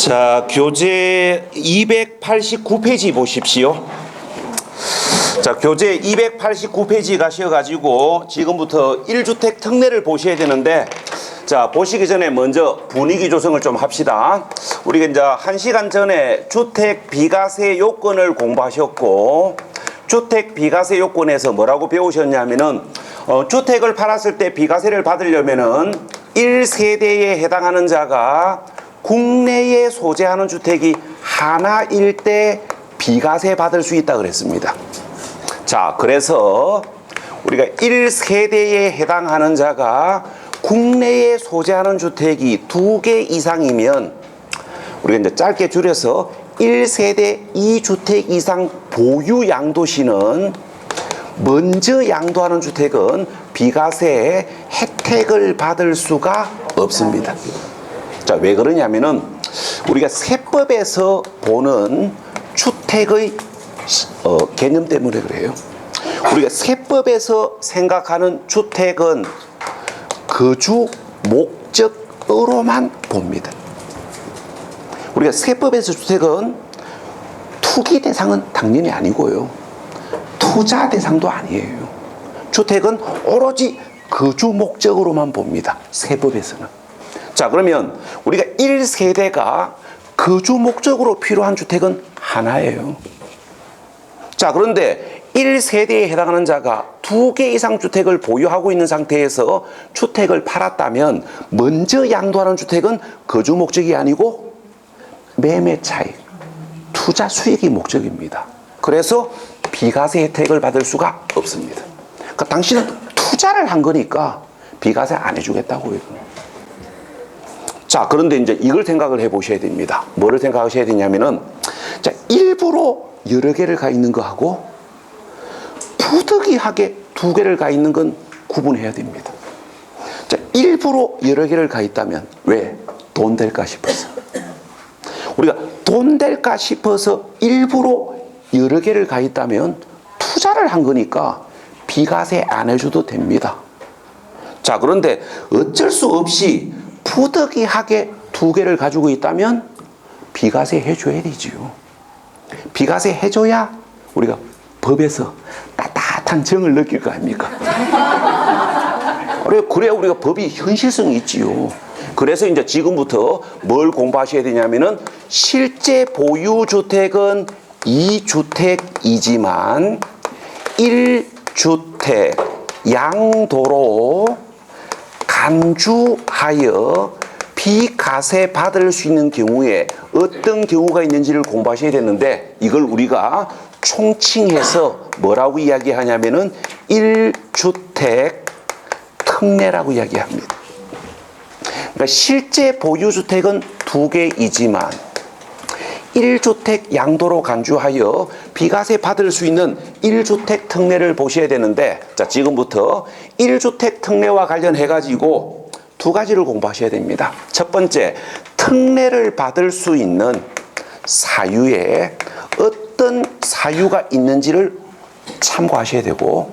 자, 교재 289페이지 보십시오. 자, 교재 289페이지 가셔가지고 지금부터 1주택 특례를 보셔야 되는데, 자, 보시기 전에 먼저 분위기 조성을 좀 합시다. 우리가 이제 1시간 전에 주택 비과세 요건을 공부하셨고, 주택 비과세 요건에서 뭐라고 배우셨냐면은, 주택을 팔았을 때 비과세를 받으려면은 1세대에 해당하는 자가 국내에 소재하는 주택이 하나일 때 비과세 받을 수 있다 그랬습니다. 자, 그래서 우리가 1세대에 해당하는 자가 국내에 소재하는 주택이 2개 이상이면 우리가 이제 짧게 줄여서 1세대 2주택 이상 보유 양도시는 먼저 양도하는 주택은 비과세 혜택을 받을 수가 없습니다. 자, 왜 그러냐면은 우리가 세법에서 보는 주택의 개념 때문에 그래요. 우리가 세법에서 생각하는 주택은 거주 목적으로만 봅니다. 우리가 세법에서 주택은 투기 대상은 당연히 아니고요, 투자 대상도 아니에요. 주택은 오로지 거주 목적으로만 봅니다, 세법에서는. 자, 그러면 우리가 1세대가 거주 목적으로 필요한 주택은 하나예요. 자, 그런데 1세대에 해당하는 자가 2개 이상 주택을 보유하고 있는 상태에서 주택을 팔았다면 먼저 양도하는 주택은 거주 목적이 아니고 매매 차익, 투자 수익이 목적입니다. 그래서 비과세 혜택을 받을 수가 없습니다. 그러니까 당신은 투자를 한 거니까 비과세 안 해주겠다고요. 자, 그런데 이제 이걸 생각을 해 보셔야 됩니다. 뭐를 생각하셔야 되냐면은, 자, 일부러 여러 개를 가 있는 거하고 부득이하게 2개를 가 있는 건 구분해야 됩니다. 자, 일부러 여러 개를 가 있다면 왜? 돈 될까 싶어서. 우리가 돈 될까 싶어서 일부러 여러 개를 가 있다면 투자를 한 거니까 비과세 안 해줘도 됩니다. 자, 그런데 어쩔 수 없이 부득이하게 2개를 가지고 있다면 비과세 해줘야 되지요. 비과세 해줘야 우리가 법에서 따뜻한 정을 느낄 거 아닙니까? 그래야 우리가 법이 현실성이 있지요. 그래서 이제 지금부터 뭘 공부하셔야 되냐면은, 실제 보유주택은 2주택이지만 1주택 양도로 간주하여 비과세 받을 수 있는 경우에 어떤 경우가 있는지를 공부하셔야 되는데, 이걸 우리가 총칭해서 뭐라고 이야기하냐면은 1주택 특례라고 이야기합니다. 그러니까 실제 보유주택은 2개이지만 1주택 양도로 간주하여 비과세 받을 수 있는 1주택 특례를 보셔야 되는데, 자, 지금부터 1주택 특례와 관련해 가지고 2가지를 공부하셔야 됩니다. 첫 번째, 특례를 받을 수 있는 사유에 어떤 사유가 있는지를 참고하셔야 되고,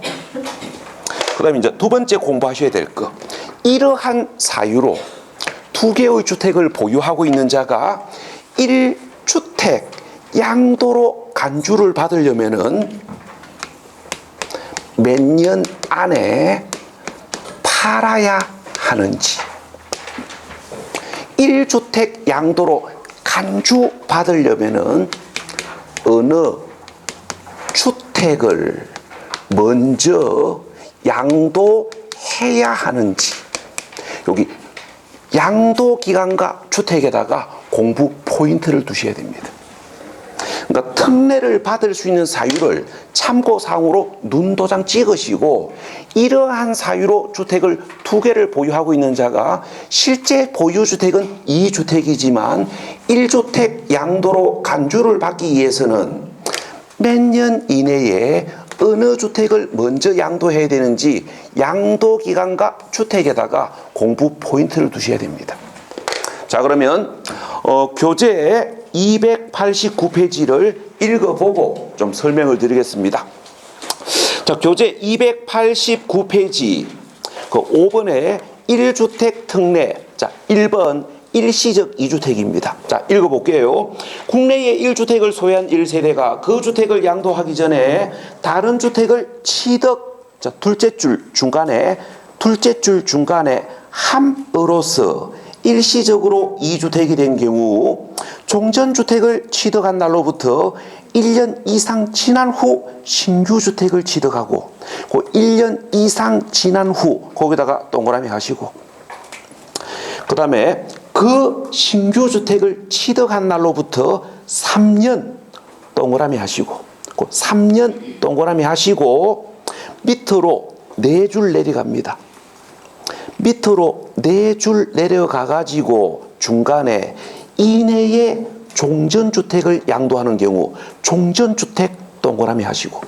그 다음에 이제 2번째 공부하셔야 될 거, 이러한 사유로 2개의 주택을 보유하고 있는 자가 1주택 양도로 간주를 받으려면은 몇 년 안에 팔아야 하는지, 1주택 양도로 간주 받으려면은 어느 주택을 먼저 양도해야 하는지, 여기 양도 기간과 주택에다가 공부 포인트를 두셔야 됩니다. 그러니까 특례를 받을 수 있는 사유를 참고사항으로 눈도장 찍으시고, 이러한 사유로 주택을 2개를 보유하고 있는 자가 실제 보유주택은 2주택이지만 1주택 양도로 간주를 받기 위해서는 몇 년 이내에 어느 주택을 먼저 양도해야 되는지 양도기간과 주택에다가 공부 포인트를 두셔야 됩니다. 자, 그러면 교재 289페이지를 읽어보고 좀 설명을 드리겠습니다. 자, 교재 289페이지 그 5번에 1주택 특례, 자, 1번 일시적 2주택입니다. 자, 읽어볼게요. 국내에 1주택을 소유한 1세대가 그 주택을 양도하기 전에 다른 주택을 자, 둘째 줄 중간에 함으로써 일시적으로 2주택이 된 경우 종전주택을 취득한 날로부터 1년 이상 지난 후 신규 주택을 취득하고 그 1년 이상 지난 후 거기다가 동그라미 하시고 그 다음에 그 신규 주택을 취득한 날로부터 3년 동그라미 하시고 그 3년 동그라미 하시고 밑으로 4줄 내려갑니다. 밑으로 4줄 내려가 가지고 중간에 이내에 종전주택을 양도하는 경우 종전주택 동그라미 하시고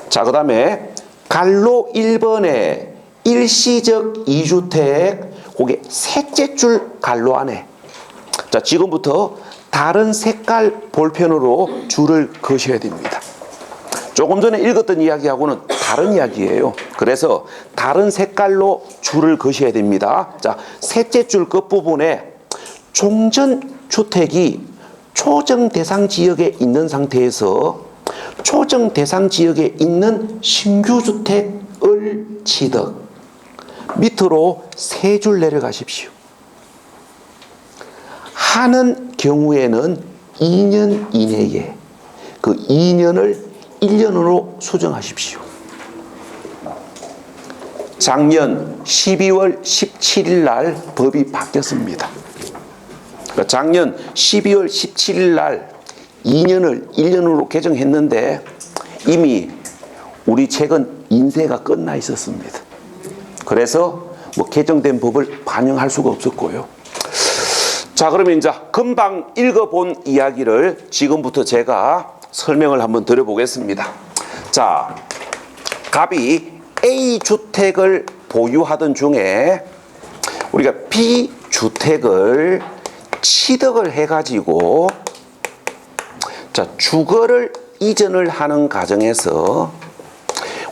자, 그 다음에 갈로 1번에 일시적 2주택 그게 셋째 줄 갈로 안에 자, 지금부터 다른 색깔 볼펜으로 줄을 그으셔야 됩니다. 조금 전에 읽었던 이야기하고는 다른 이야기예요. 그래서 다른 색깔로 줄을 그으셔야 됩니다. 자, 셋째 줄 끝부분에 종전주택이 초정 대상 지역에 있는 상태에서 초정 대상 지역에 있는 신규주택을 취득 밑으로 3줄 내려가십시오. 하는 경우에는 2년 이내에 그 2년을 1년으로 수정하십시오. 작년 12월 17일 날 법이 바뀌었습니다. 그러니까 작년 12월 17일 날 2년을 1년으로 개정했는데 이미 우리 책은 인쇄가 끝나 있었습니다. 그래서 뭐 개정된 법을 반영할 수가 없었고요. 자, 그러면 이제 금방 읽어본 이야기를 지금부터 제가 설명을 한번 드려보겠습니다. 자, 갑이 A주택을 보유하던 중에 우리가 B주택을 취득을 해가지고 자, 주거를 이전을 하는 과정에서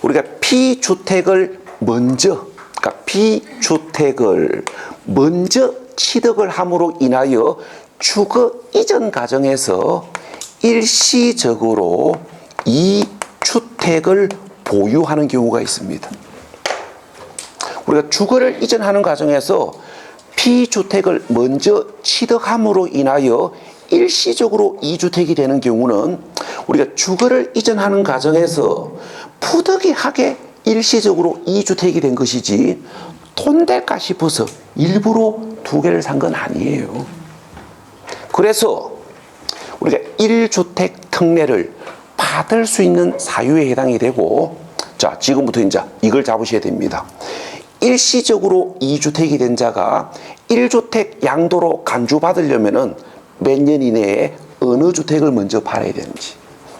우리가 B주택을 먼저 취득을 함으로 인하여 주거 이전 과정에서 일시적으로 이 주택을 보유하는 경우가 있습니다. 우리가 주거를 이전하는 과정에서 B주택을 먼저 취득함으로 인하여 일시적으로 2주택이 되는 경우는 우리가 주거를 이전하는 과정에서 부득이하게 일시적으로 2주택이 된 것이지 돈 될까 싶어서 일부러 2개를 산 건 아니에요. 그래서 우리가 1주택 특례를 받을 수 있는 사유에 해당이 되고 자, 지금부터 이제 이걸 잡으셔야 됩니다. 일시적으로 2주택이 된 자가 1주택 양도로 간주받으려면은 몇 년 이내에 어느 주택을 먼저 팔아야 되는지.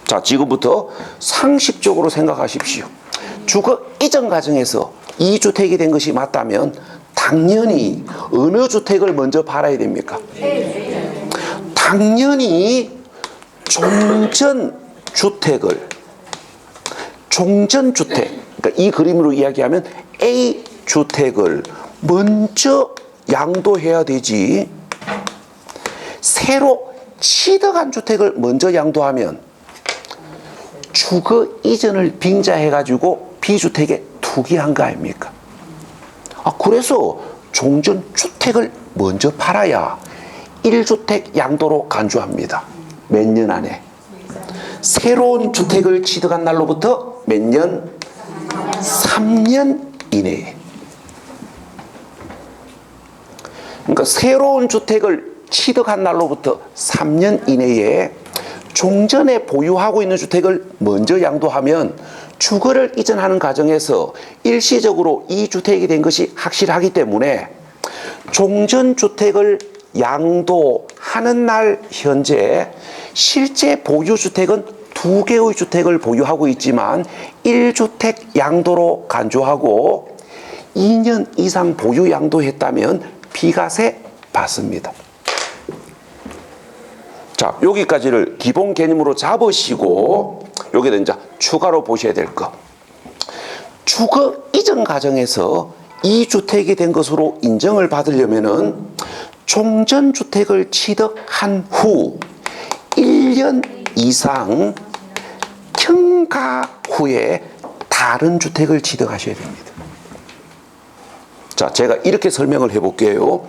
자, 지금부터 상식적으로 생각하십시오. 주거 이전 과정에서 2주택이 된 것이 맞다면 당연히 어느 주택을 먼저 팔아야 됩니까? 당연히 종전주택, 그러니까 이 그림으로 이야기하면 A주택을 먼저 양도해야 되지. 새로 취득한 주택을 먼저 양도하면 주거 이전을 빙자해가지고 B주택에 투기한 거 아닙니까? 그래서 종전주택을 먼저 팔아야 1주택 양도로 간주합니다. 몇 년 안에. 새로운 주택을 취득한 날로부터 몇 년? 3년 이내에. 그러니까 새로운 주택을 취득한 날로부터 3년 이내에 종전에 보유하고 있는 주택을 먼저 양도하면 주거를 이전하는 과정에서 일시적으로 이 주택이 된 것이 확실하기 때문에 종전주택을 양도하는 날 현재 실제 보유주택은 2개의 주택을 보유하고 있지만 1주택 양도로 간주하고 2년 이상 보유 양도했다면 비과세 받습니다. 자, 여기까지를 기본 개념으로 잡으시고 여기다 이제 추가로 보셔야 될 거. 주거 이전 과정에서 2주택이 된 것으로 인정을 받으려면은 종전주택을 취득한 후 1년 이상 경과 후에 다른 주택을 취득하셔야 됩니다. 자, 제가 이렇게 설명을 해볼게요.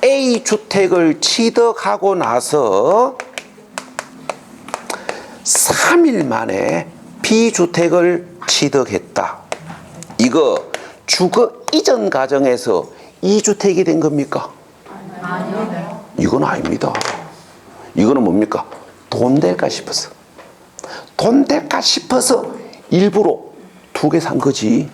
A주택을 취득하고 나서 3일 만에 B주택을 취득했다. 이거 주거 이전 과정에서 2주택이 된 겁니까? 아니요. 이건 아닙니다. 이거는 뭡니까? 돈 될까 싶어서. 돈 될까 싶어서 일부러 2개 산 거지.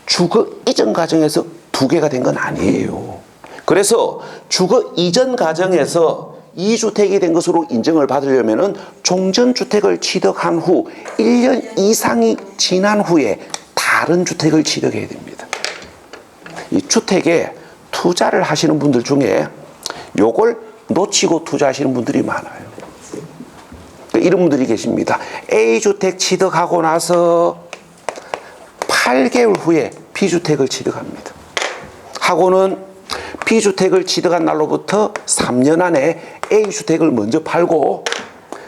주거 이전 과정에서 2개가 된 건 아니에요. 그래서 주거 이전 과정에서 2주택이 된 것으로 인정을 받으려면은 종전주택을 취득한 후 1년 이상이 지난 후에 다른 주택을 취득해야 됩니다. 이 주택에 투자를 하시는 분들 중에 요걸 놓치고 투자하시는 분들이 많아요. 이런 분들이 계십니다. A주택 취득하고 나서 8개월 후에 B주택을 취득합니다. 하고는 B주택을 취득한 날로부터 3년 안에 A주택을 먼저 팔고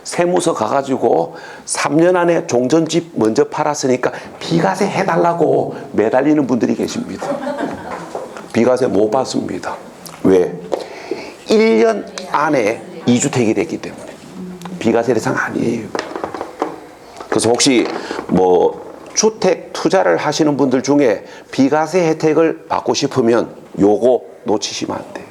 세무서 가가지고 3년 안에 종전집 먼저 팔았으니까 비과세 해달라고 매달리는 분들이 계십니다. 비과세 못 받습니다. 왜? 1년 안에 2주택이 됐기 때문에 비과세 대상 아니에요. 그래서 혹시 주택 투자를 하시는 분들 중에 비과세 혜택을 받고 싶으면 요거 놓치시면 안 돼요.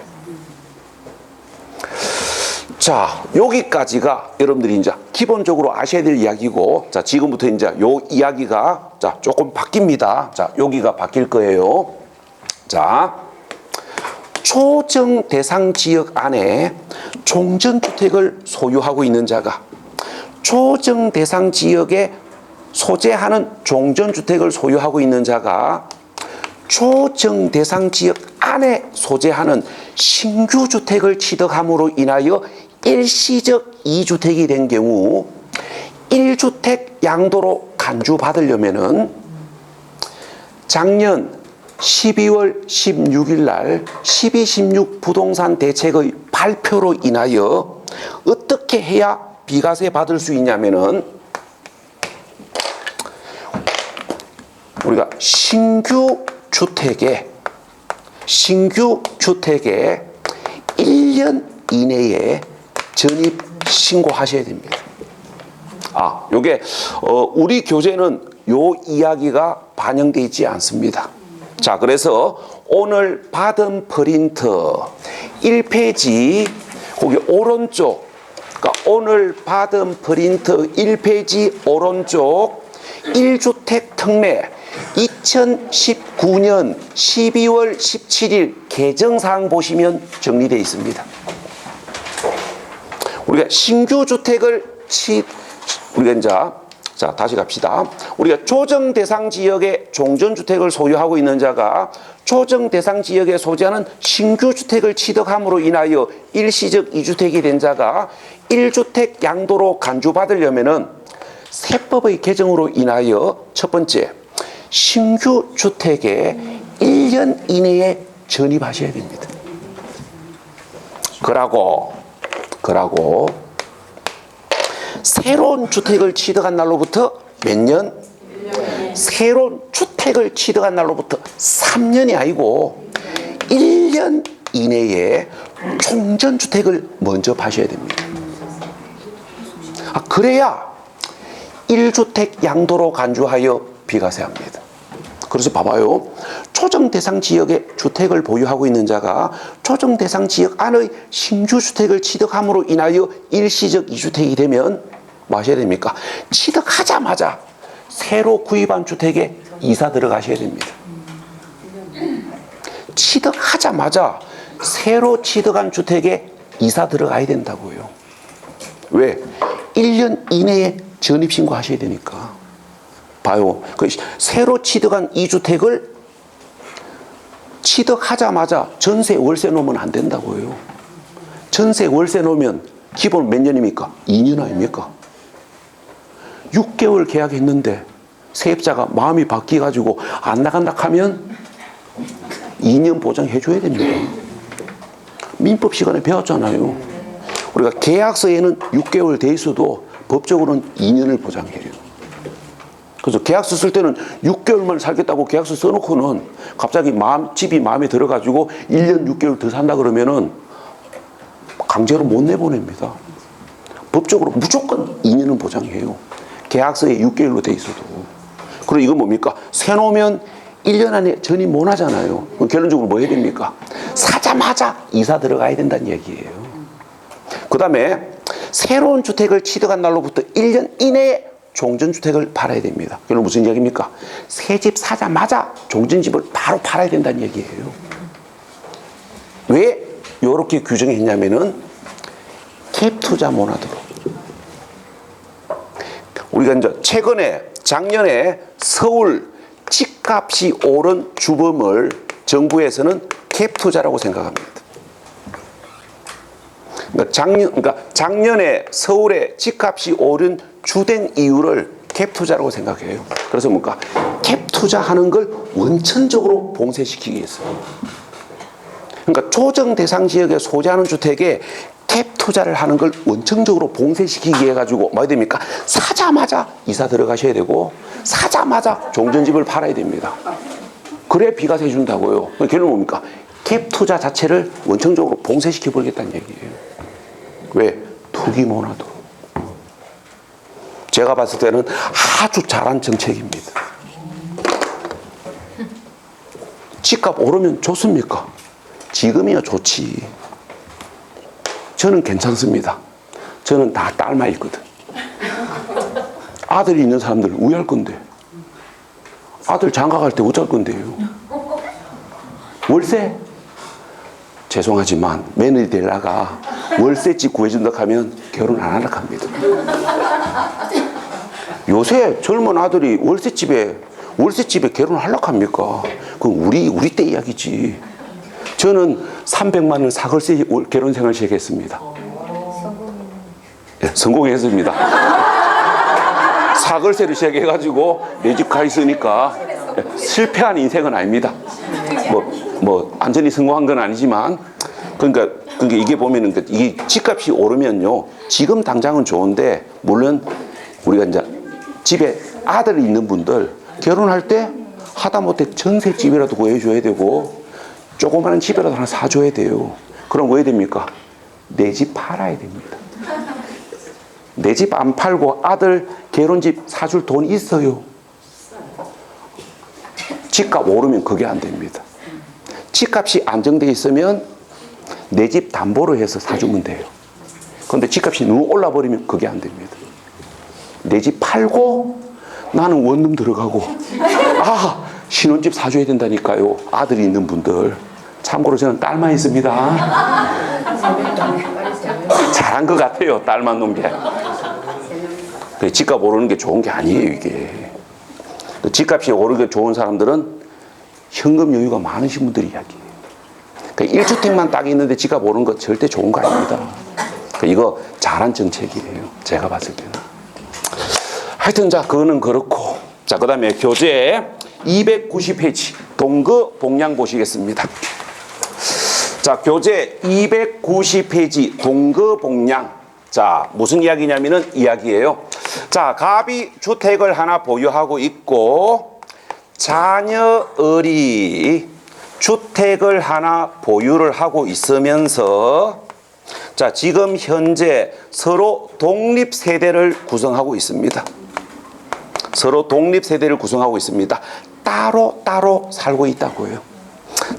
자, 여기까지가 여러분들이 이제 기본적으로 아셔야 될 이야기고, 자, 지금부터 이제 요 이야기가 자, 조금 바뀝니다. 자, 여기가 바뀔 거예요. 자, 초정 대상 지역 안에 종전주택을 소유하고 있는 자가 초정 대상 지역에 소재하는 종전주택을 소유하고 있는 자가 초정 대상 지역 안에 소재하는 신규주택을 취득함으로 인하여 일시적 2주택이 된 경우 1주택 양도로 간주받으려면은 작년 12월 16일 날 12.16 부동산 대책의 발표로 인하여 어떻게 해야 비과세 받을 수 있냐면은 우리가 신규 주택에 1년 이내에 전입 신고하셔야 됩니다. 아, 요게 우리 교재는 요 이야기가 반영되어 있지 않습니다. 자, 그래서 오늘 받은 프린터 1페이지 거기 오른쪽, 그러니까 오늘 받은 프린터 1페이지 오른쪽 1주택 특례 2019년 12월 17일 개정사항 보시면 정리되어 있습니다. 우리가 신규 주택을 우리가 이제 자, 다시 갑시다. 우리가 조정 대상 지역에 종전주택을 소유하고 있는 자가 조정 대상 지역에 소재하는 신규 주택을 취득함으로 인하여 일시적 2주택이 된 자가 1주택 양도로 간주받으려면은 세법의 개정으로 인하여 첫 번째, 신규 주택에 1년 이내에 전입하셔야 됩니다. 그러고 새로운 주택을 취득한 날로부터 몇 년? 새로운 주택을 취득한 날로부터 3년이 아니고 1년 이내에 종전주택을 먼저 파셔야 됩니다. 그래야 1주택 양도로 간주하여 비과세합니다. 그래서 봐봐요. 초정 대상 지역에 주택을 보유하고 있는 자가 초정 대상 지역 안의 신규주택을 취득함으로 인하여 일시적 2주택이 되면 뭐 하셔야 됩니까? 취득하자마자 새로 구입한 주택에 이사 들어가셔야 됩니다. 취득하자마자 새로 취득한 주택에 이사 들어가야 된다고요. 왜? 1년 이내에 전입신고 하셔야 되니까. 봐요. 새로 취득한 2주택을 취득하자마자 전세 월세 놓으면 안 된다고요. 전세 월세 놓으면 기본 몇 년입니까? 2년 아닙니까? 6개월 계약했는데 세입자가 마음이 바뀌어가지고 안 나간다 하면 2년 보장해줘야 됩니다. 민법 시간에 배웠잖아요. 우리가 계약서에는 6개월 돼 있어도 법적으로는 2년을 보장해요. 그래서 계약서 쓸 때는 6개월만 살겠다고 계약서 써놓고는 갑자기 집이 마음에 들어가지고 1년 6개월 더 산다 그러면은 강제로 못 내보냅니다. 법적으로 무조건 2년은 보장해요. 계약서에 6개월로 돼 있어도. 그리고 이건 뭡니까? 세놓으면 1년 안에 전입 못 하잖아요. 그럼 결론적으로 뭐 해야 됩니까? 사자마자 이사 들어가야 된다는 얘기예요. 그 다음에 새로운 주택을 취득한 날로부터 1년 이내에 종전주택을 팔아야 됩니다. 결론 무슨 이야기입니까? 새 집 사자마자 종전집을 바로 팔아야 된다는 얘기예요. 왜 이렇게 규정했냐면은 갭 투자 모나드로. 우리가 이제 작년에 서울 집값이 오른 주범을 정부에서는 갭 투자라고 생각합니다. 그러니까 작년에 서울의 집값이 오른 주된 이유를 갭 투자라고 생각해요. 그래서 뭔가 갭 투자하는 걸 원천적으로 봉쇄시키기 위해서. 그러니까 조정 대상 지역에 소재하는 주택에 갭 투자를 하는 걸 원천적으로 봉쇄시키기 위해 가지고 뭐 해야 됩니까? 사자마자 이사 들어가셔야 되고 사자마자 종전집을 팔아야 됩니다. 그래 비과세 준다고요. 결론은 뭡니까? 갭 투자 자체를 원천적으로 봉쇄시켜 버리겠다는 얘기예요. 왜? 투기 모나도. 제가 봤을 때는 아주 잘한 정책입니다. 집값 오르면 좋습니까? 지금이야 좋지. 저는 괜찮습니다. 저는 다 딸만 있거든. 아들이 있는 사람들 우회할 건데. 아들 장가 갈 때 어쩔 건데요. 월세? 죄송하지만 며느리 되려가 월세집 구해준다 하면 결혼 안 하려고 합니다. 요새 젊은 아들이 월세집에 결혼하려고 합니까? 그건 우리 때 이야기지. 저는 300만 원 사글세 결혼 생활 시작했습니다. 네, 성공했습니다. 사글세를 시작해가지고 내 집 가 있으니까 실패한 인생은 아닙니다. 뭐 완전히 성공한 건 아니지만 그러니까 이게 보면은 이게 집값이 오르면요 지금 당장은 좋은데 물론 우리가 이제 집에 아들이 있는 분들 결혼할 때 하다못해 전셋집이라도 구해줘야 되고 조그마한 집이라도 하나 사줘야 돼요. 그럼 뭐 해야 됩니까? 내 집 팔아야 됩니다. 내 집 안 팔고 아들 결혼집 사줄 돈 있어요. 집값 오르면 그게 안 됩니다. 집값이 안정돼 있으면 내 집 담보로 해서 사주면 돼요. 그런데 집값이 너무 올라버리면 그게 안 됩니다. 내 집 팔고 나는 원룸 들어가고 신혼집 사줘야 된다니까요. 아들이 있는 분들. 참고로 저는 딸만 있습니다. 잘한 것 같아요. 딸만 놓은 게. 집값 오르는 게 좋은 게 아니에요 이게. 집값이 오르는 게 좋은 사람들은 현금 여유가 많으신 분들이 이야기해요. 그러니까 1주택만 딱 있는데 집값 오르는 거 절대 좋은 거 아닙니다. 그러니까 이거 잘한 정책이에요. 제가 봤을 때는. 하여튼 자 그거는 그렇고 자 그 다음에 교재 290페이지 동거 복량 보시겠습니다. 자 교재 290페이지 동거 복량. 자 무슨 이야기냐면은 이야기예요. 자 갑이 주택을 하나 보유하고 있고 자녀을이 주택을 하나 보유를 하고 있으면서 자 지금 현재 서로 독립세대를 구성하고 있습니다. 서로 독립세대를 구성하고 있습니다. 따로 살고 있다고요.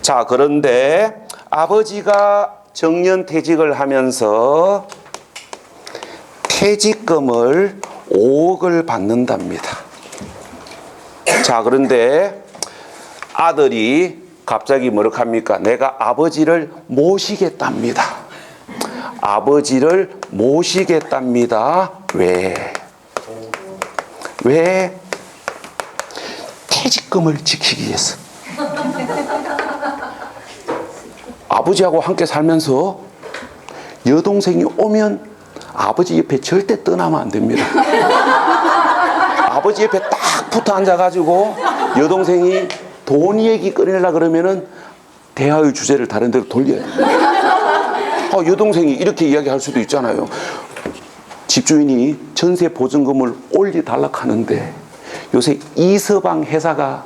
자 그런데 아버지가 정년퇴직을 하면서 퇴직금을 5억을 받는답니다. 자 그런데 아들이 갑자기 뭐라고 합니까? 내가 아버지를 모시겠답니다. 아버지를 모시겠답니다. 왜? 퇴직금을 지키기 위해서. 아버지하고 함께 살면서 여동생이 오면 아버지 옆에 절대 떠나면 안 됩니다. 아버지 옆에 딱 붙어 앉아가지고 여동생이 돈 얘기 꺼내려고 그러면은 대화의 주제를 다른 데로 돌려야 돼요. 여동생이 이렇게 이야기할 수도 있잖아요. 집주인이 전세 보증금을 올려달라 하는데 요새 이서방 회사가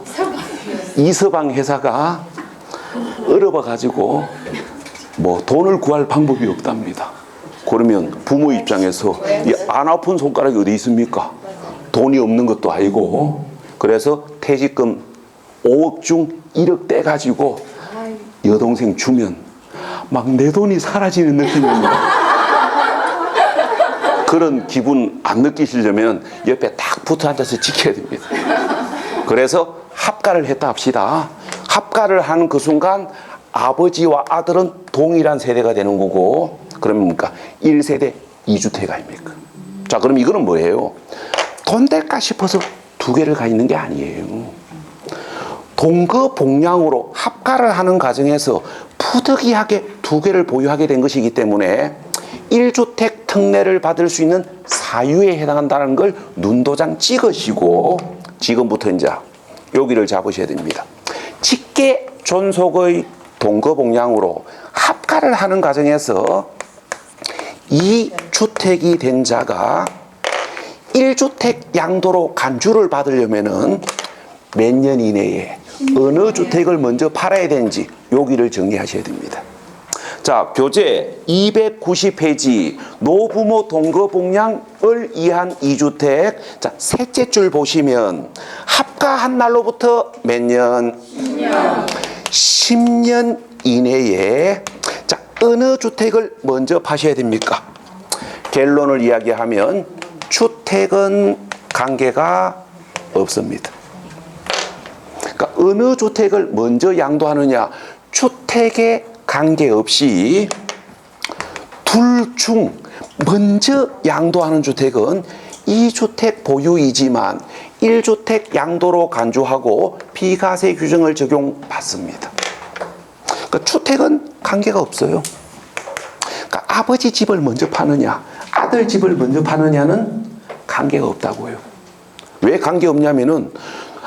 얼어봐가지고 뭐 돈을 구할 방법이 없답니다. 그러면 부모 입장에서 이 안 아픈 손가락이 어디 있습니까? 돈이 없는 것도 아니고, 그래서 퇴직금 5억 중 1억 떼가지고 여동생 주면 막 내 돈이 사라지는 느낌입니다. 그런 기분 안 느끼시려면 옆에 딱 붙어 앉아서 지켜야 됩니다. 그래서 합가를 했다 합시다. 합가를 하는 그 순간 아버지와 아들은 동일한 세대가 되는 거고, 그러면 뭡니까? 1세대 2주택 아닙니까? 자, 그럼 이거는 뭐예요? 돈 될까 싶어서 두 개를 가 있는 게 아니에요. 동거복량으로 합가를 하는 과정에서 부득이하게 두 개를 보유하게 된 것이기 때문에 1주택 특례를 받을 수 있는 사유에 해당한다는 걸 눈도장 찍으시고, 지금부터 이제 여기를 잡으셔야 됩니다. 직계 존속의 동거복량으로 합가를 하는 과정에서 2주택이 된 자가 1주택 양도로 간주를 받으려면은 몇 년 이내에 어느 주택을 먼저 팔아야 되는지 여기를 정리하셔야 됩니다. 자, 교재 290페이지 노부모 동거복량을 이한 2주택. 자, 셋째 줄 보시면 합가한 날로부터 몇 년? 10년. 10년 이내에 자, 어느 주택을 먼저 파셔야 됩니까? 결론을 이야기하면 주택은 관계가 없습니다. 그러니까 어느 주택을 먼저 양도하느냐, 주택에 관계없이 둘 중 먼저 양도하는 주택은 2주택 보유이지만 1주택 양도로 간주하고 비과세 규정을 적용받습니다. 그러니까 주택은 관계가 없어요. 그러니까 아버지 집을 먼저 파느냐, 아들 집을 먼저 파느냐는 관계가 없다고요. 왜 관계 없냐면은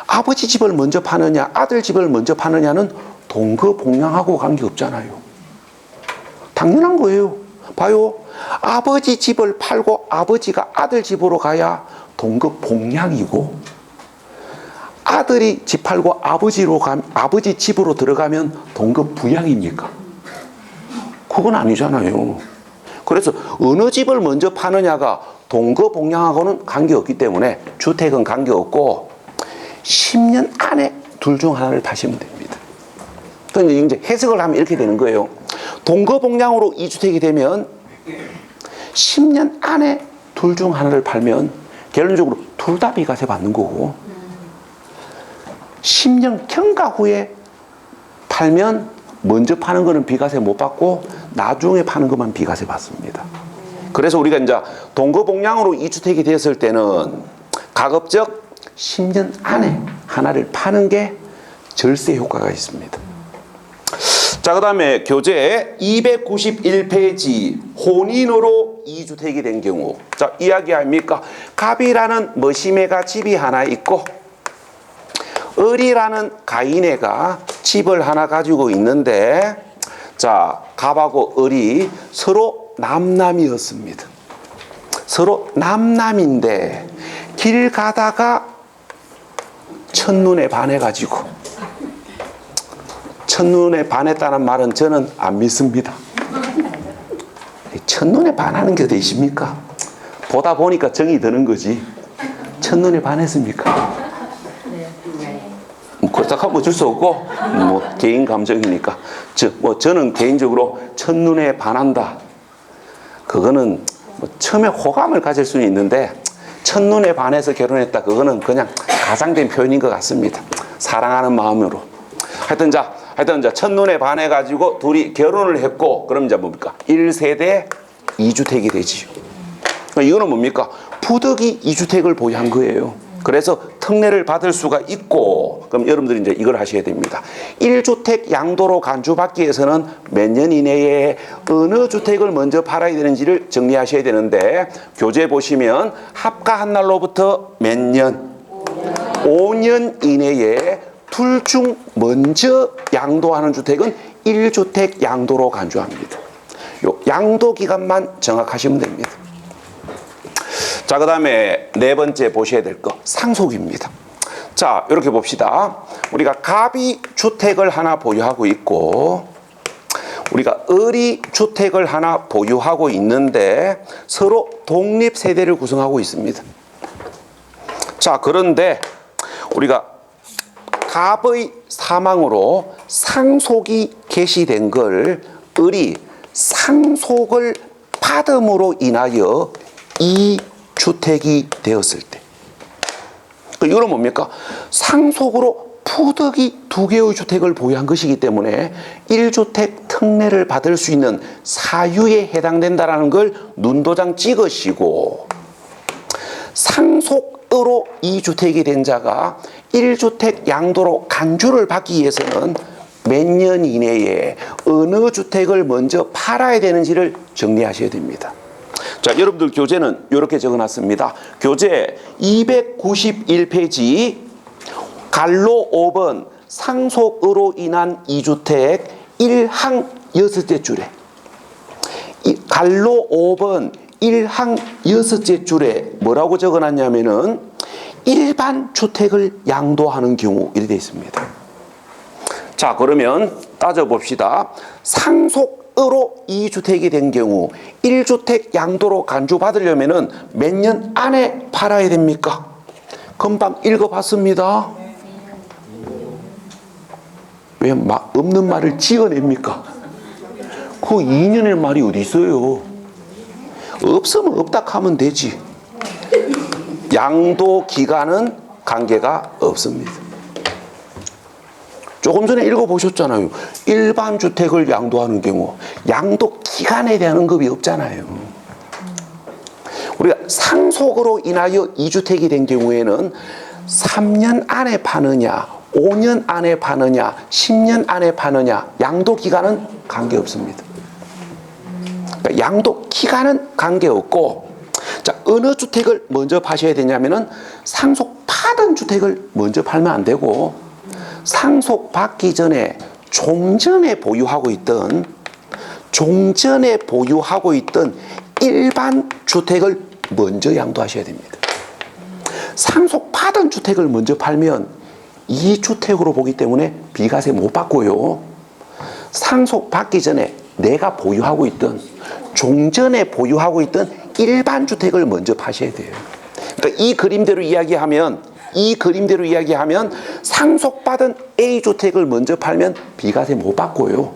아버지 집을 먼저 파느냐, 아들 집을 먼저 파느냐는 동거복량하고 관계 없잖아요. 당연한 거예요. 봐요. 아버지 집을 팔고 아버지가 아들 집으로 가야 동거복량이고, 아들이 집 팔고 아버지 집으로 들어가면 동거부양입니까? 그건 아니잖아요. 그래서 어느 집을 먼저 파느냐가 동거복량하고는 관계없기 때문에 주택은 관계없고 10년 안에 둘 중 하나를 파시면 됩니다. 그러니까 이제 해석을 하면 이렇게 되는 거예요. 동거복량으로 2주택이 되면 10년 안에 둘 중 하나를 팔면 결론적으로 둘 다 비과세 받는 거고, 10년 경과 후에 팔면 먼저 파는 거는 비과세 못 받고 나중에 파는 것만 비과세 받습니다. 그래서 우리가 이제 동거복량으로 2주택이 되었을 때는 가급적 10년 안에 하나를 파는 게 절세 효과가 있습니다. 자, 그 다음에 교재 291페이지 혼인으로 2주택이 된 경우. 자, 이야기합니까? 갑이라는 머시매가 집이 하나 있고 을이라는 가인애가 집을 하나 가지고 있는데, 자, 갑하고 을이 서로 남남이었습니다. 서로 남남인데 길 가다가 첫눈에 반해가지고, 첫눈에 반했다는 말은 저는 안 믿습니다. 첫눈에 반하는 게 어디 있습니까? 보다 보니까 정이 드는 거지. 첫눈에 반했습니까? 그렇다고 하면 어쩔 수 없고, 뭐 개인 감정이니까. 저는 개인적으로 첫눈에 반한다, 그거는 뭐 처음에 호감을 가질 수는 있는데 첫눈에 반해서 결혼했다, 그거는 그냥 가장된 표현인 것 같습니다. 사랑하는 마음으로. 하여튼 자 첫눈에 반해가지고 둘이 결혼을 했고, 그럼 이제 뭡니까? 1세대 2주택이 되지요. 이거는 뭡니까? 부득이 2주택을 보유한 거예요. 그래서 특례를 받을 수가 있고, 그럼 여러분들이 이제 이걸 하셔야 됩니다. 1주택 양도로 간주받기 위해서는 몇 년 이내에 어느 주택을 먼저 팔아야 되는지를 정리하셔야 되는데, 교재 보시면 합가한 날로부터 몇 년? 5년 이내에 둘 중 먼저 양도하는 주택은 1주택 양도로 간주합니다. 요 양도 기간만 정확하시면 됩니다. 자, 그 다음에 네 번째 보셔야 될 거 상속입니다. 자, 이렇게 봅시다. 우리가 갑이 주택을 하나 보유하고 있고 우리가 을이 주택을 하나 보유하고 있는데 서로 독립세대를 구성하고 있습니다. 자, 그런데 우리가 갑의 사망으로 상속이 개시된 걸 을이 상속을 받음으로 인하여 이 주택이 되었을 때, 이거는 뭡니까? 상속으로 푸득이 두 개의 주택을 보유한 것이기 때문에 1주택 특례를 받을 수 있는 사유에 해당된다는 걸 눈도장 찍으시고, 상속으로 2주택이 된 자가 1주택 양도로 간주를 받기 위해서는 몇 년 이내에 어느 주택을 먼저 팔아야 되는지를 정리하셔야 됩니다. 자, 여러분들 교재는 이렇게 적어놨습니다. 교재 291페이지 갈로 5번 상속으로 인한 2주택 1항 6째 줄에, 갈로 5번 1항 6째 줄에 뭐라고 적어놨냐면은 일반 주택을 양도하는 경우 이렇게 되어 있습니다. 자, 그러면 따져봅시다. 상속으로 2주택이 된 경우 1주택 양도로 간주받으려면 몇 년 안에 팔아야 됩니까? 금방 읽어봤습니다. 왜 없는 말을 지어냅니까? 그 2년의 말이 어디 있어요? 없으면 없다 하면 되지. 양도 기간은 관계가 없습니다. 조금 전에 읽어보셨잖아요. 일반 주택을 양도하는 경우 양도 기간에 대한 언급이 없잖아요. 우리가 상속으로 인하여 2주택이 된 경우에는 3년 안에 파느냐, 5년 안에 파느냐, 10년 안에 파느냐, 양도 기간은 관계없습니다. 그러니까 양도 기간은 관계없고, 자, 어느 주택을 먼저 파셔야 되냐면은 상속받은 주택을 먼저 팔면 안 되고, 상속받기 전에 종전에 보유하고 있던 일반 주택을 먼저 양도하셔야 됩니다. 상속받은 주택을 먼저 팔면 2주택으로 보기 때문에 비과세 못 받고요. 상속받기 전에 내가 보유하고 있던, 종전에 보유하고 있던 일반 주택을 먼저 파셔야 돼요. 그러니까 이 그림대로 이야기하면 상속받은 A주택을 먼저 팔면 비과세 못 받고요.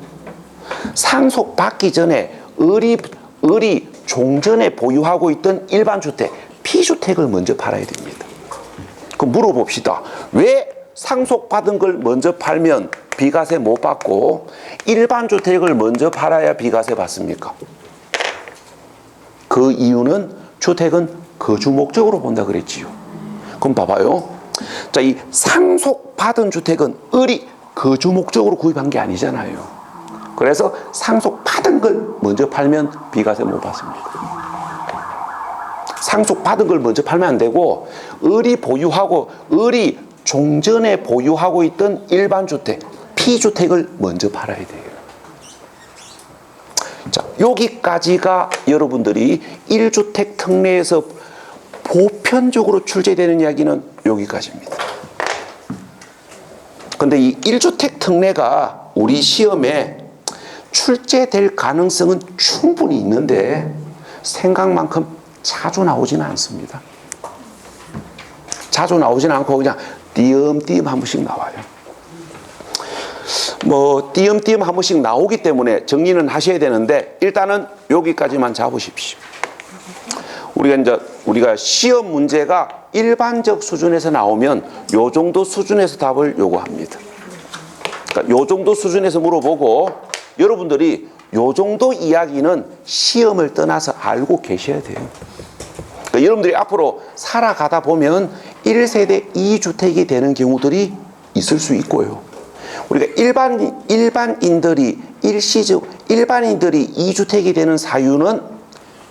상속받기 전에 을이 종전에 보유하고 있던 일반 주택, B주택을 먼저 팔아야 됩니다. 그럼 물어봅시다. 왜 상속받은 걸 먼저 팔면 비과세 못 받고 일반 주택을 먼저 팔아야 비과세 받습니까? 그 이유는 주택은 거주 목적으로 본다 그랬지요. 그럼 봐봐요. 자, 이 상속받은 주택은 을이 거주 목적으로 구입한 게 아니잖아요. 그래서 상속받은 걸 먼저 팔면 비과세 못 받습니다. 상속받은 걸 먼저 팔면 안 되고, 을이 종전에 보유하고 있던 일반 주택, P주택을 먼저 팔아야 돼요. 자, 여기까지가 여러분들이 1주택 특례에서 보편적으로 출제되는 이야기는 여기까지입니다. 근데 이 1주택 특례가 우리 시험에 출제될 가능성은 충분히 있는데 생각만큼 자주 나오지는 않습니다. 자주 나오지는 않고 그냥 띄엄띄엄 한 번씩 나와요. 띄엄띄엄 한 번씩 나오기 때문에 정리는 하셔야 되는데 일단은 여기까지만 잡으십시오. 우리가 시험 문제가 일반적 수준에서 나오면 요 정도 수준에서 답을 요구합니다. 그러니까 요 정도 수준에서 물어보고 여러분들이 요 정도 이야기는 시험을 떠나서 알고 계셔야 돼요. 그러니까 여러분들이 앞으로 살아가다 보면 1세대 2주택이 되는 경우들이 있을 수 있고요. 우리가 일반인들이 2주택이 되는 사유는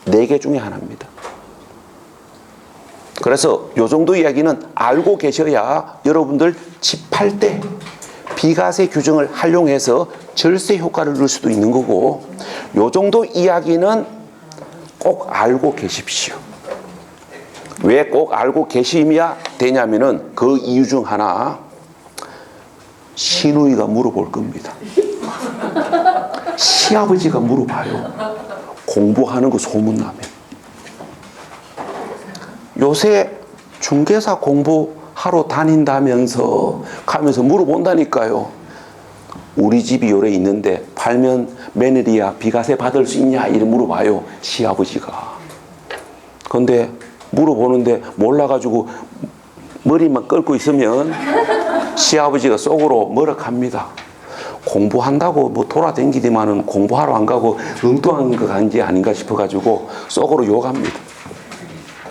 4개 중에 하나입니다. 그래서 요 정도 이야기는 알고 계셔야 여러분들 집 팔 때 비과세 규정을 활용해서 절세 효과를 넣을 수도 있는 거고, 요 정도 이야기는 꼭 알고 계십시오. 왜 꼭 알고 계심이야 되냐면은 그 이유 중 하나, 시누이가 물어볼 겁니다. 시아버지가 물어봐요. 공부하는 거 소문나면. 요새 중개사 공부하러 다닌다면서 가면서 물어본다니까요. 우리 집이 요래 있는데 팔면 며느리야 비과세 받을 수 있냐 이렇게 물어봐요, 시아버지가. 근데 물어보는데 몰라가지고 머리만 끓고 있으면 시아버지가 속으로 뭐라 합니다. 공부한다고 뭐 돌아다니기만은 공부하러 안 가고 엉뚱한 거 간지 아닌가 싶어가지고 속으로 욕합니다.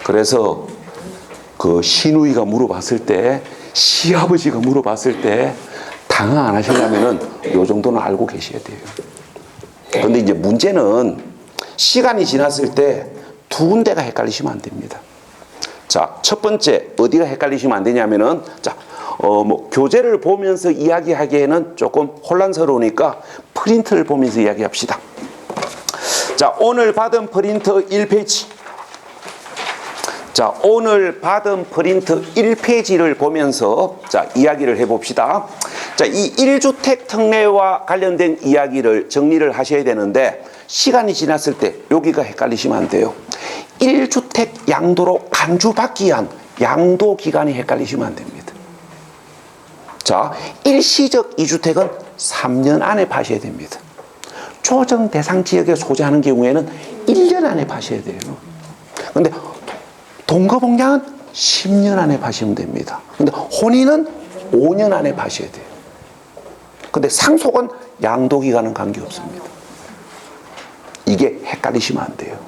그래서 그 시누이가 물어봤을 때, 시아버지가 물어봤을 때 당황 안 하시려면은 요 정도는 알고 계셔야 돼요. 근데 이제 문제는 시간이 지났을 때 두 군데가 헷갈리시면 안 됩니다. 자, 첫 번째 어디가 헷갈리시면 안 되냐면은, 자, 교재를 보면서 이야기하기에는 조금 혼란스러우니까 프린트를 보면서 이야기합시다. 자, 오늘 받은 프린트 1페이지. 자, 오늘 받은 프린트 1페이지를 보면서 자, 이야기를 해봅시다. 자, 이 1주택 특례와 관련된 이야기를 정리를 하셔야 되는데, 시간이 지났을 때 여기가 헷갈리시면 안 돼요. 1주택 양도로 간주받기 위한 양도 기간이 헷갈리시면 안 됩니다. 자, 일시적 2주택은 3년 안에 파셔야 됩니다. 조정 대상 지역에 소재하는 경우에는 1년 안에 파셔야 돼요. 근데 동거복량은 10년 안에 파시면 됩니다. 근데 혼인은 5년 안에 파셔야 돼요. 근데 상속은 양도 기간은 관계없습니다. 이게 헷갈리시면 안 돼요.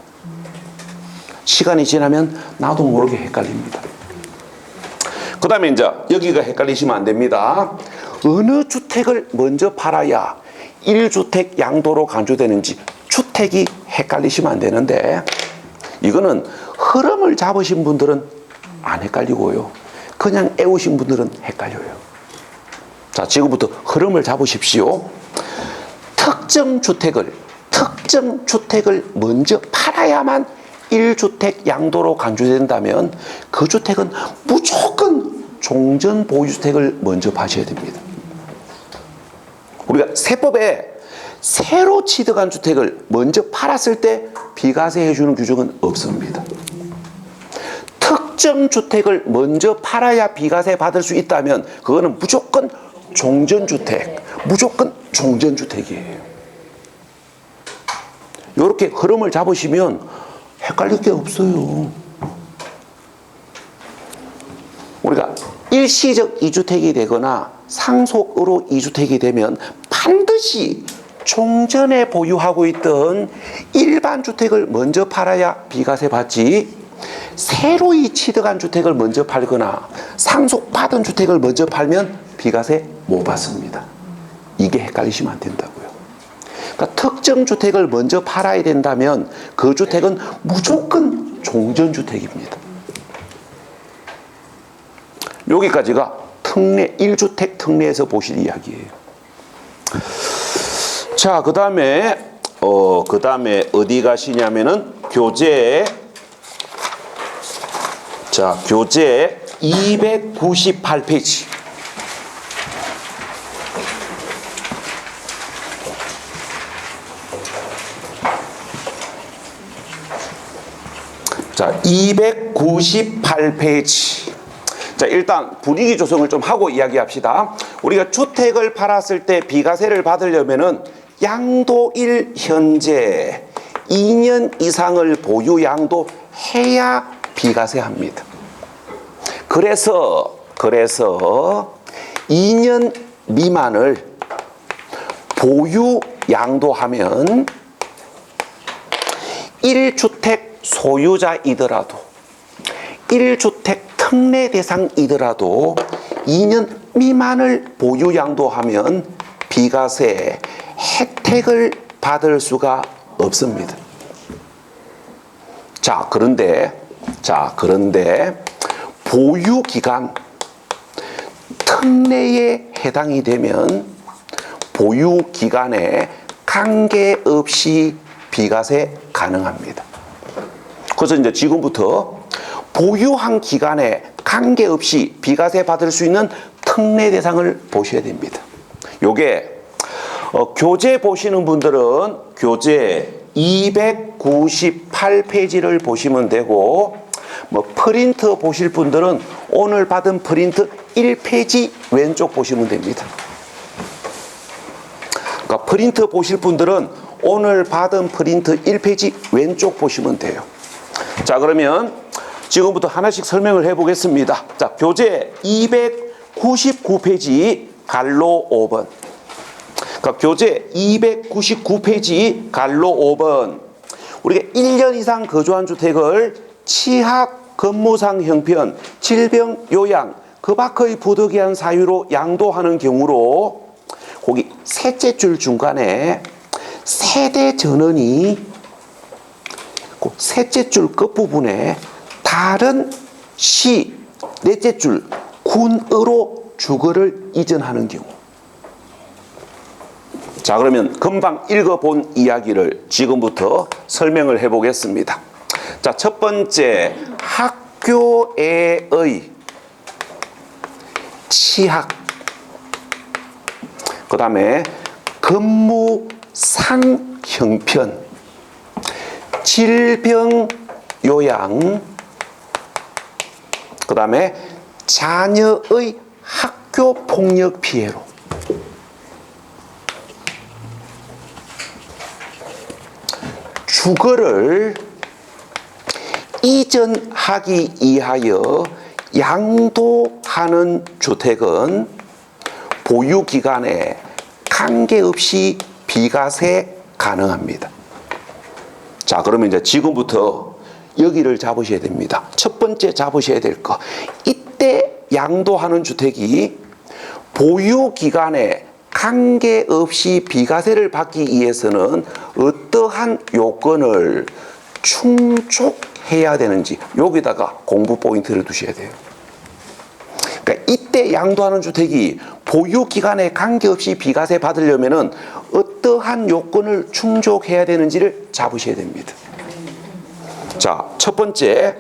시간이 지나면 나도 모르게 헷갈립니다. 그 다음에 이제 여기가 헷갈리시면 안 됩니다. 어느 주택을 먼저 팔아야 1주택 양도로 간주되는지 주택이 헷갈리시면 안 되는데, 이거는 흐름을 잡으신 분들은 안 헷갈리고요. 그냥 애우신 분들은 헷갈려요. 자, 지금부터 흐름을 잡으십시오. 특정 주택을 먼저 팔아야만 1주택 양도로 간주된다면 그 주택은 무조건 종전 보유주택을 먼저 파셔야 됩니다. 우리가 세법에 새로 취득한 주택을 먼저 팔았을 때 비과세 해주는 규정은 없습니다. 특정 주택을 먼저 팔아야 비과세 받을 수 있다면 그거는 무조건 종전주택, 무조건 종전주택이에요. 이렇게 흐름을 잡으시면 헷갈릴 게 없어요. 우리가 일시적 2주택이 되거나 상속으로 2주택이 되면 반드시 종전에 보유하고 있던 일반 주택을 먼저 팔아야 비과세 받지, 새로이 취득한 주택을 먼저 팔거나 상속받은 주택을 먼저 팔면 비과세 못 받습니다. 이게 헷갈리시면 안 된다고요. 그러니까 특정 주택을 먼저 팔아야 된다면 그 주택은 무조건 종전주택입니다. 여기까지가 특례, 1주택 특례에서 보실 이야기예요. 자, 그 다음에 어디 가시냐면은 교재, 자, 교재 298페이지. 자, 298페이지. 자, 일단 분위기 조성을 좀 하고 이야기합시다. 우리가 주택을 팔았을 때 비과세를 받으려면은 양도일 현재 2년 이상을 보유 양도해야 비과세 합니다. 그래서 2년 미만을 보유 양도하면 1주택 소유자이더라도 1주택 특례 대상이더라도 2년 미만을 보유 양도하면 비과세 혜택을 받을 수가 없습니다. 자, 그런데 보유 기간 특례의 해당이 되면 보유 기간에 관계없이 비과세 가능합니다. 그래서 이제 지금부터 보유한 기간에 관계없이 비과세 받을 수 있는 특례 대상을 보셔야 됩니다. 요게 교재 보시는 분들은 교재 298페이지를 보시면 되고, 프린트 보실 분들은 오늘 받은 프린트 1페이지 왼쪽 보시면 됩니다. 그러니까 프린트 보실 분들은 오늘 받은 프린트 1페이지 왼쪽 보시면 돼요. 자, 그러면 지금부터 하나씩 설명을 해 보겠습니다. 자, 교재 299페이지 갈로 5번. 그러니까 교재 299페이지 갈로 5번. 우리가 1년 이상 거주한 주택을 취약, 근무상 형편, 질병, 요양, 그 밖의 부득이한 사유로 양도하는 경우로 거기 셋째 줄 중간에 세대 전원이 그 셋째 줄 끝부분에 다른 시, 넷째 줄 군으로 주거를 이전하는 경우. 자, 그러면 금방 읽어본 이야기를 지금부터 설명을 해보겠습니다. 자, 첫 번째, 학교에의 취학, 그 다음에 근무상 형편, 질병 요양, 그 다음에 자녀의 학교 폭력 피해로 주거를 이전하기 위하여 양도하는 주택은 보유기간에 관계없이 비과세 가능합니다. 자, 그러면 이제 지금부터 여기를 잡으셔야 됩니다. 첫 번째 잡으셔야 될 거. 이때 양도하는 주택이 보유기간에 관계없이 비과세를 받기 위해서는 어떠한 요건을 충족해야 되는지 여기다가 공부 포인트를 두셔야 돼요. 그러니까 이때 양도하는 주택이 보유기간에 관계없이 비과세 받으려면은 어떠한 요건을 충족해야 되는지를 잡으셔야 됩니다. 자, 첫 번째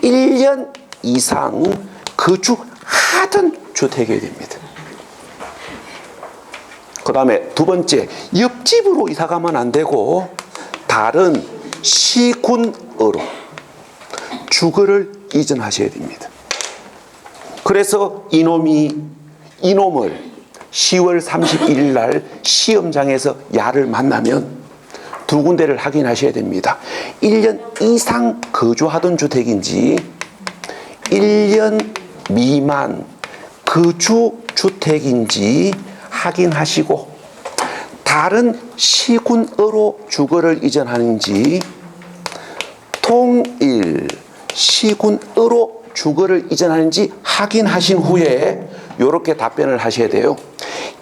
1년 이상 거주하던 주택이어야 됩니다. 그 다음에 두 번째, 옆집으로 이사 가면 안 되고 다른 시군으로 주거를 이전하셔야 됩니다. 그래서 이놈을 10월 31일 날 시험장에서 야를 만나면 두 군데를 확인하셔야 됩니다. 1년 이상 거주하던 주택인지 1년 미만 거주 주택인지 확인하시고 다른 시군으로 주거를 이전하는지 통일 시군으로 주거를 이전하는지 확인하신 후에 이렇게 답변을 하셔야 돼요.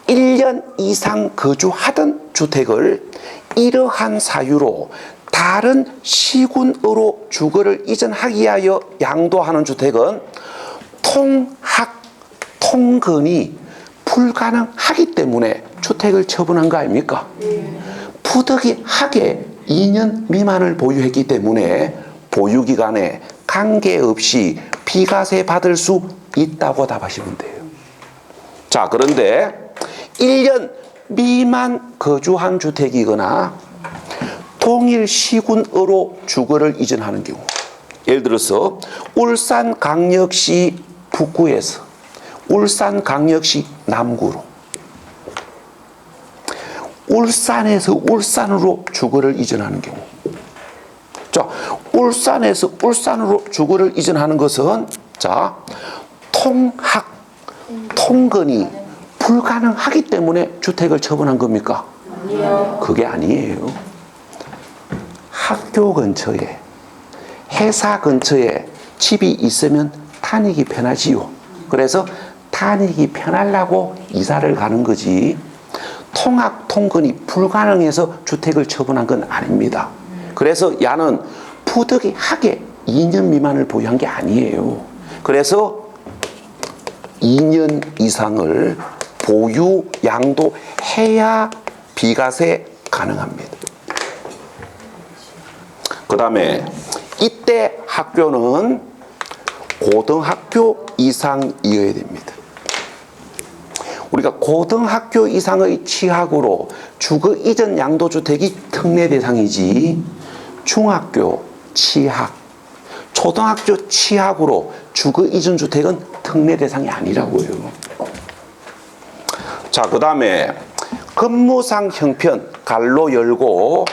1년 이상 거주하던 주택을 이러한 사유로 다른 시군으로 주거를 이전하기 위하여 양도하는 주택은 통근이 불가능하기 때문에 주택을 처분한 거 아닙니까? 부득이하게 2년 미만을 보유했기 때문에 보유기간에 관계없이 비과세 받을 수 있다고 답하시면 돼요. 자, 그런데 1년 미만 거주한 주택이거나 동일 시군으로 주거를 이전하는 경우, 예를 들어서 울산광역시 북구에서 울산광역시 남구로, 울산에서 울산으로 주거를 이전하는 경우. 자, 울산에서 울산으로 주거를 이전하는 것은 자, 통근이 불가능하기 때문에 주택을 처분한 겁니까? 아니요. 그게 아니에요. 학교 근처에, 회사 근처에 집이 있으면 다니기 편하지요. 그래서 다니기 편하려고 이사를 가는 거지, 통근이 불가능해서 주택을 처분한 건 아닙니다. 그래서 야는 부득이하게 2년 미만을 보유한 게 아니에요. 그래서 2년 이상을 보유, 양도해야 비과세 가능합니다. 그 다음에 이때 학교는 고등학교 이상이어야 됩니다. 우리가 고등학교 이상의 취학으로 주거 이전 양도주택이 특례 대상이지, 중학교 취학, 초등학교 취학으로 주거 이전 주택은 특례 대상이 아니라고요. 자, 그 다음에 근무상 형편 갈로 열고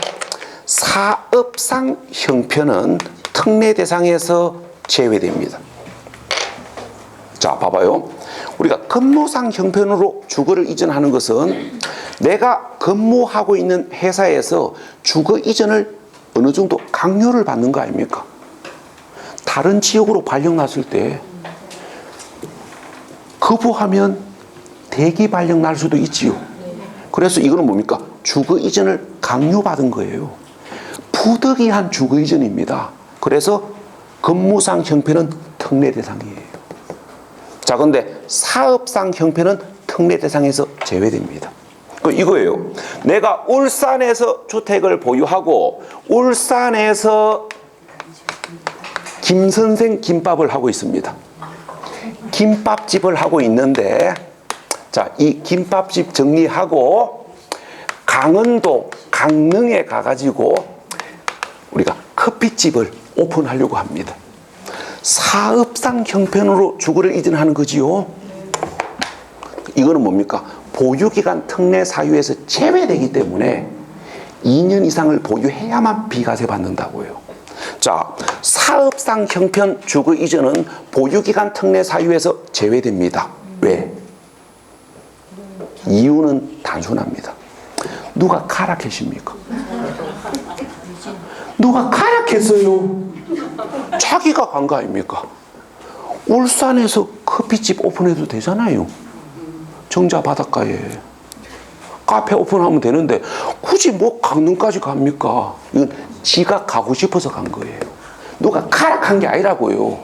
사업상 형편은 특례 대상에서 제외됩니다. 자, 봐봐요. 우리가 근무상 형편으로 주거를 이전하는 것은 내가 근무하고 있는 회사에서 주거 이전을 어느 정도 강요를 받는 거 아닙니까? 다른 지역으로 발령 났을 때 거부하면 대기 발령 날 수도 있지요. 그래서 이거는 뭡니까? 주거 이전을 강요받은 거예요. 부득이한 주거 이전입니다. 그래서 근무상 형편은 특례 대상이에요. 자, 근데 사업상 형편은 특례 대상에서 제외됩니다. 이거예요. 내가 울산에서 주택을 보유하고 울산에서 김선생 김밥을 하고 있습니다. 김밥집을 하고 있는데, 자, 이 김밥집 정리하고 강원도 강릉에 가가지고 우리가 커피집을 오픈하려고 합니다. 사업상 형편으로 주거를 이전하는 거지요. 이거는 뭡니까? 보유기간 특례 사유에서 제외되기 때문에 2년 이상을 보유해야만 비과세 받는다고요. 자, 사업상 형편 주거 이전은 보유기간 특례 사유에서 제외됩니다. 왜? 이유는 단순합니다. 누가 가락했습니까? 누가 가락했어요? 자기가 간 거 아닙니까? 울산에서 커피집 오픈해도 되잖아요. 정자 바닷가에 카페 오픈하면 되는데 굳이 뭐 강릉까지 갑니까? 이건 지가 가고 싶어서 간 거예요. 누가 가락한 게 아니라고요.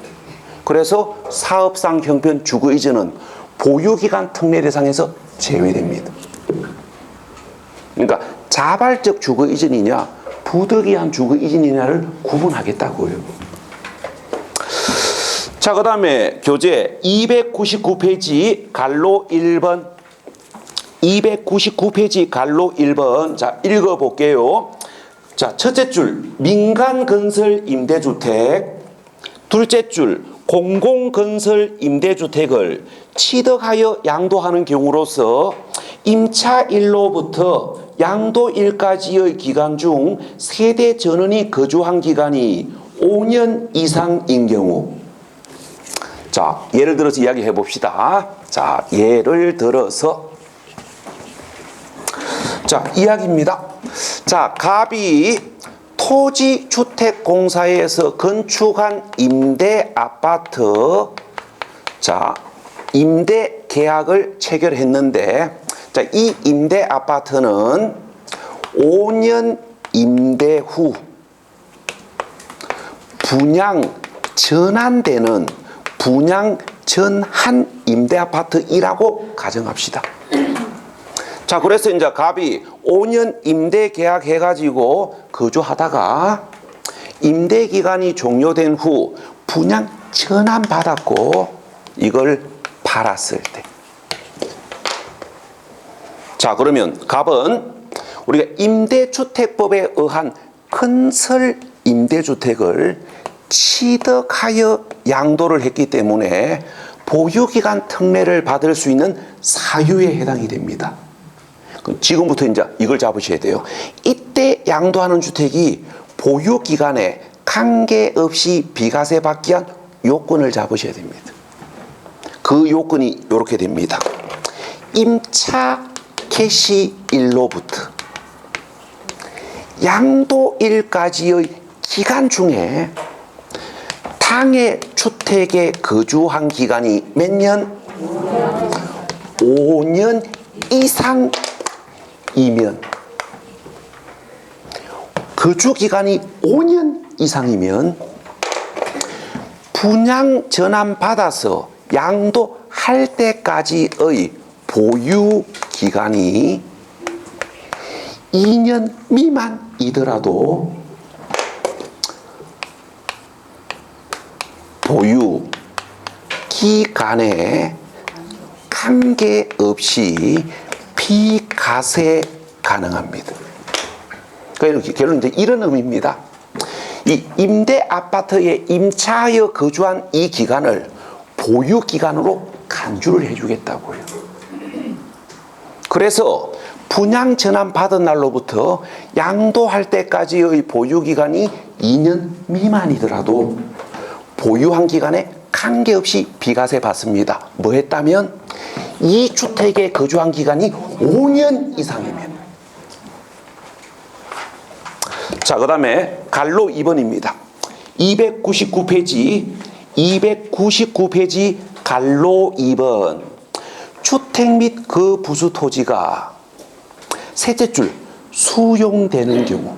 그래서 사업상 형편 주거 이전은 보유기간 특례 대상에서 제외됩니다. 그러니까 자발적 주거 이전이냐 부득이한 주거 이전이냐를 구분하겠다고요. 자, 그 다음에 교재 299페이지 갈로 1번 299페이지 갈로 1번 자, 읽어볼게요. 자, 첫째 줄 민간건설 임대주택, 둘째 줄 공공건설 임대주택을 취득하여 양도하는 경우로서 임차일로부터 양도일까지의 기간 중 세대 전원이 거주한 기간이 5년 이상인 경우. 자, 예를 들어서 이야기해 봅시다. 자, 예를 들어서 자, 이야기입니다. 자, 갑이 토지주택공사에서 건축한 임대 아파트, 자, 임대 계약을 체결했는데, 자, 이 임대 아파트는 5년 임대 후 분양 전환되는 분양 전한 임대 아파트이라고 가정합시다. 자, 그래서 이제 갑이 5년 임대 계약 해가지고 거주하다가 임대 기간이 종료된 후 분양 전환 받았고 이걸 팔았을 때. 자, 그러면 갑은 우리가 임대주택법에 의한 건설 임대주택을 취득하여 양도를 했기 때문에 보유기간 특례를 받을 수 있는 사유에 해당이 됩니다. 지금부터 이제 이걸 잡으셔야 돼요. 이때 양도하는 주택이 보유기간에 관계없이 비과세 받기 위한 요건을 잡으셔야 됩니다. 그 요건이 이렇게 됩니다. 임차 개시일로부터 양도일까지의 기간 중에 당해 주택에 거주한 기간이 몇 년? 5년 이상이면, 거주 기간이 5년 이상이면 분양 전환 받아서 양도하여 할 때까지의 보유 기간이 2년 미만이더라도 보유 기간에 관계없이 비과세 가능합니다. 그러니까 결론은 이제 이런 의미입니다. 이 임대 아파트에 임차하여 거주한 이 기간을 보유 기간으로 간주를 해주겠다고요. 그래서 분양 전환 받은 날로부터 양도할 때까지의 보유 기간이 2년 미만이더라도 보유한 기간에 관계없이 비과세 받습니다. 뭐 했다면 이 주택에 거주한 기간이 5년 이상이면. 자, 그 다음에 갈로 2번입니다. 299페이지 갈로 2번. 주택 및 그 부수 토지가 셋째 줄 수용되는 경우.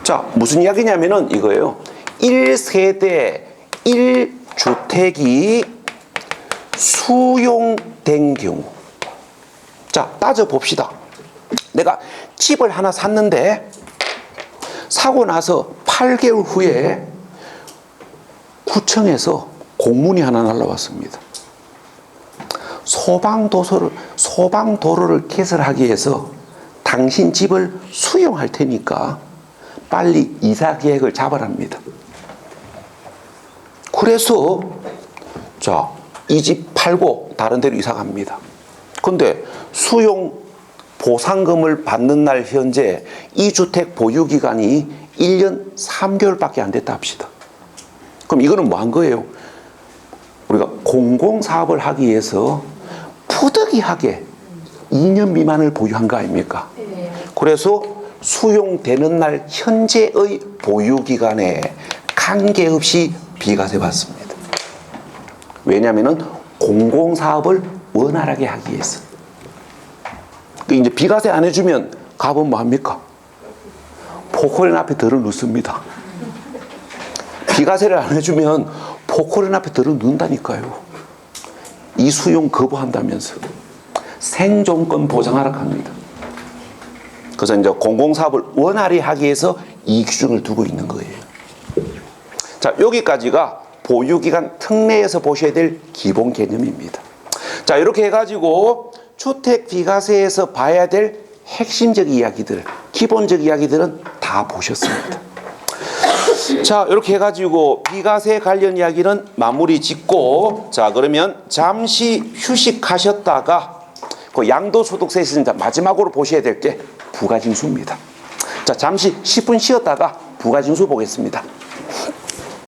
자, 무슨 이야기냐면은 이거예요. 1세대 1주택이 수용된 경우. 자, 따져봅시다. 내가 집을 하나 샀는데 사고 나서 8개월 후에 구청에서 공문이 하나 날라왔습니다. 소방도로를 개설하기 위해서 당신 집을 수용할 테니까 빨리 이사 계획을 잡아랍니다. 그래서 자, 이 집 팔고 다른 데로 이사 갑니다. 근데 수용 보상금을 받는 날 현재 이 주택 보유 기간이 1년 3개월밖에 안 됐다 합시다. 그럼 이거는 뭐 한 거예요? 우리가 공공사업을 하기 위해서 푸득이하게 2년 미만을 보유한 거 아닙니까? 그래서 수용되는 날 현재의 보유 기간에 관계없이 비과세 받습니다. 왜냐하면 공공사업을 원활하게 하기 위해서. 이제 비과세 안 해주면 갑은 뭐 합니까? 포크레인 앞에 들어 눕습니다. 비과세를 안 해주면 포크레인 앞에 들어 눕는다니까요. 이 수용 거부한다면서 생존권 보장하라 합니다. 그래서 이제 공공사업을 원활히 하기 위해서 이 기준을 두고 있는 거예요. 자, 여기까지가 보유기간 특례에서 보셔야 될 기본 개념입니다. 자, 이렇게 해가지고 주택 비과세에서 봐야 될 핵심적 이야기들, 기본적 이야기들은 다 보셨습니다. 자, 이렇게 해가지고 비과세 관련 이야기는 마무리 짓고, 자, 그러면 잠시 휴식하셨다가 그 양도소득세에서 이제 마지막으로 보셔야 될 게 부가징수입니다. 자, 잠시 10분 쉬었다가 부가징수 보겠습니다.